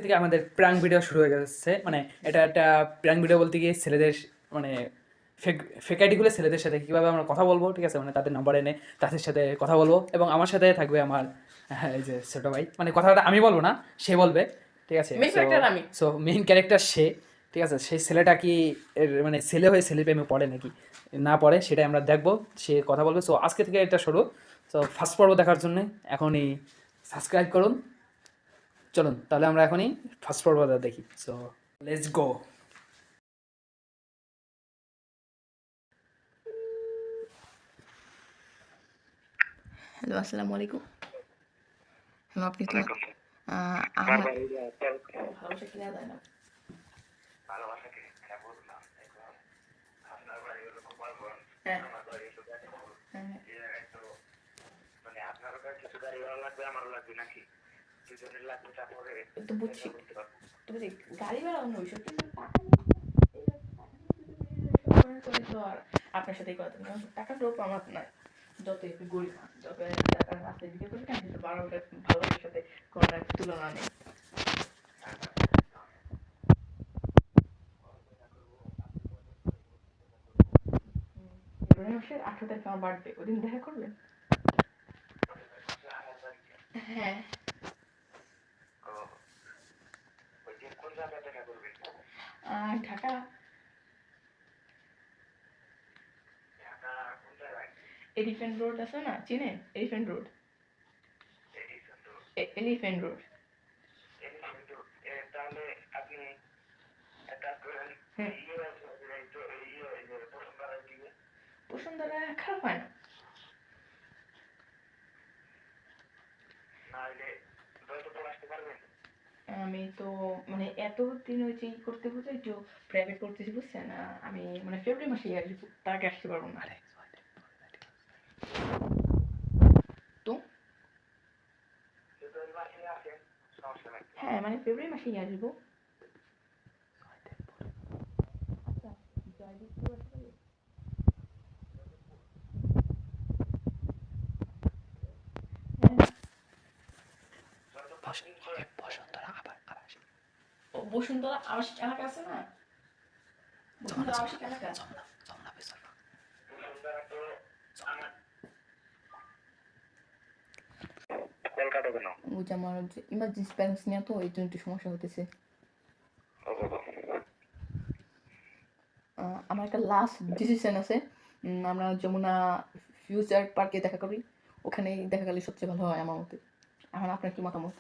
থেকে আমাদের prank video শুরু হয়ে গেছে। মানে এটা একটা প্র্যাঙ্ক ভিডিও বলতে গিয়ে ছেলেদের মানে ফেক আইডিগুলো ছেলেদের সাথে কীভাবে আমরা কথা বলবো, ঠিক আছে, মানে তাদের নাম্বার এনে তাদের সাথে কথা বলবো। এবং আমার সাথে থাকবে আমার এই যে ছোটো ভাই, মানে কথাটা আমি বলবো না, সে বলবে, ঠিক আছে। মেইন ক্যারেক্টার আমি। সো মেইন ক্যারেক্টার সে, ঠিক আছে। সেই ছেলেটা কি মানে ছেলে হয়ে ছেলে প্রেমে পড়ে নাকি না পড়ে সেটাই আমরা দেখবো। সে কথা বলবে। সো আজকে থেকে এটা শুরু। সো ফার্স্ট পর্ব দেখার জন্য এখনই সাবস্ক্রাইব করুন। চলুন তাহলে আমরা এখনই ফার্স্ট পর্বটা দেখি। So let's go. হ্যালো, আসসালামু আলাইকুম। হ্যালো, আপনি তো ওয়ালাইকুম। আমার বারবার এই যে ভালোবাসা কিনা যায় না। ভালোবাসাকে হ্যাঁ বললাম, এখন আপনার বাড়ি হলো গোপালগঞ্জ, হ্যাঁ আমার বাড়ি হলো গাজীপুর। হ্যাঁ, এই জায়গায় তো মানে আপনারও কাছে কিছু গাড়ি ভালো লাগবে, আমারও লাগবে নাকি? দুজনের লাগবে, তারপরে তো বুঝছি, এটা করতে পারবো। তো বুঝছি গাড়ি ভাড়া অন্য বিষয়, কিন্তু টাকা নিয়ে করে তো আর আপনার সাথেই কথা না। টাকা তো আমার নাই, যত একটু গরিব না, যত টাকার রাস্তায় বিক্রি করি না, কিন্তু ভালোবাসার সাথে কোনো তুলনা নেই। ফেব্রুয়ারি মাসের 18 তারিখে আমার বার্থডে, ওদিন দেখা করবেন? হ্যাঁ, ও, ওই দিন কোন জায়গায় দেখা করবেন? ঢাকা। ঢাকা কোন জায়গায়? এলিফ্যান্ট রোড আছে না, চিনেন? Elephant road, Edison road. Elephant road. Edison road. তাহলে আপনি এক কাজ করেন, হ্যাঁ, বসুন্ধরার দিকে। বসুন্ধরা খারাপ হয় না। না হলে জয়দেবপুর আসতে পারবেন? আমি তো মানে এত দিন ওই যে করতে বুঝে একটু প্রাইভেট করতেছি, বুঝছেন? আমি মানে ফেব্রুয়ারি মাসে আসবো, তার আগে আসতে পারবো না। তো ফেব্রুয়ারি মাসে আসেন, সমস্যা নাই। হ্যাঁ, মানে ফেব্রুয়ারি মাসেই আসবো। আচ্ছা, জয়দীপপুর আসতে হবে? হ্যাঁ, ও বসুন্ধরা আবাসিক এলাকা আছে না, বসুন্ধরা আবাসিক এলাকা। বসুন্ধরা তো আমার কলকাতা কেন? ওই যে আমার ইমার্জেন্সি ব্যালেন্স নিয়ে তো এই জন্য একটু সমস্যা হতেছে। ও বাবা। আমার একটা লাস্ট ডিসিশন আছে, আমরা যমুনা ফিউচার পার্কে দেখা করি, ওখানেই দেখা গেলে সবচেয়ে ভালো হয় আমার মতে। এখন আপনার কি মতামত?